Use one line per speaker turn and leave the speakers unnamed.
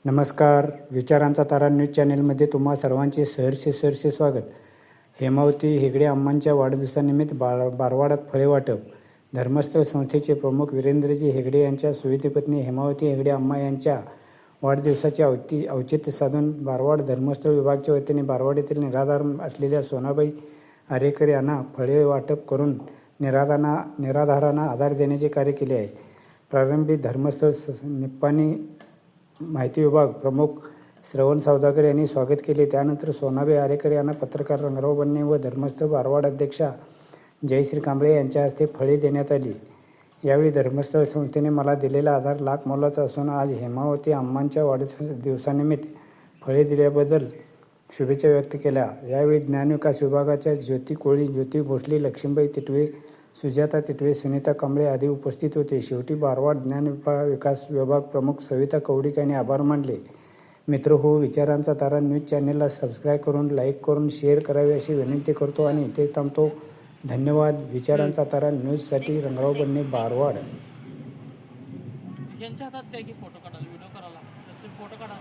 नमस्कार. विचारांचा तारा न्यूज चॅनेलमध्ये तुम्हा सर्वांचे सहर्ष स्वागत. हेमावती हेगडे अम्मांच्या वाढदिवसानिमित्त बारवाड्यात फळे वाटप. धर्मस्थळ संस्थेचे प्रमुख वीरेंद्रजी हेगडे यांच्या सुविधी पत्नी हेमावती हेगडे अम्मा यांच्या वाढदिवसाचे औचित्य साधून बारवाड धर्मस्थळ विभागाच्या वतीने बारवाड येथील निराधार असलेल्या सोनाबाई आरेकर यांना फळे वाटप करून निराधारांना आधार देण्याचे कार्य केले आहे. प्रारंभी धर्मस्थळ निप्पाणी माहिती विभाग प्रमुख श्रवण सौदागर यांनी स्वागत केले. त्यानंतर सोनाबाई आरेकर यांना पत्रकार रंगराव बन्ने व धर्मस्थळ बारवाड अध्यक्षा जयश्री कांबळे यांच्या हस्ते फळे देण्यात आली. यावेळी धर्मस्थळ संस्थेने मला दिलेला आधार लाख मोलाचा असून आज हेमावती अम्मांच्या वाढदिवसानिमित्त फळे दिल्याबद्दल शुभेच्छा व्यक्त केल्या. यावेळी ज्ञानविकास विभागाच्या ज्योती कोळी, ज्योती भोसले, लक्ष्मीबाई तिटवे, सुजाता तिटवे, सुनीता कांबळे आदी उपस्थित होते. शेवटी बारवाड विकास विभाग प्रमुख सविता कवडीक यांनी आभार मानले. मित्रहो, विचारांचा तारा न्यूज चॅनेलला सबस्क्राईब करून, लाईक करून, शेअर करावे अशी विनंती करतो आणि इथे थांबतो. धन्यवाद. विचारांचा तारा न्यूजसाठी रंगराव बन्ने, बारवाड.
यांच्या हातात द्या की फोटो काढायला, व्हिडिओ करायला. फोटो काढा.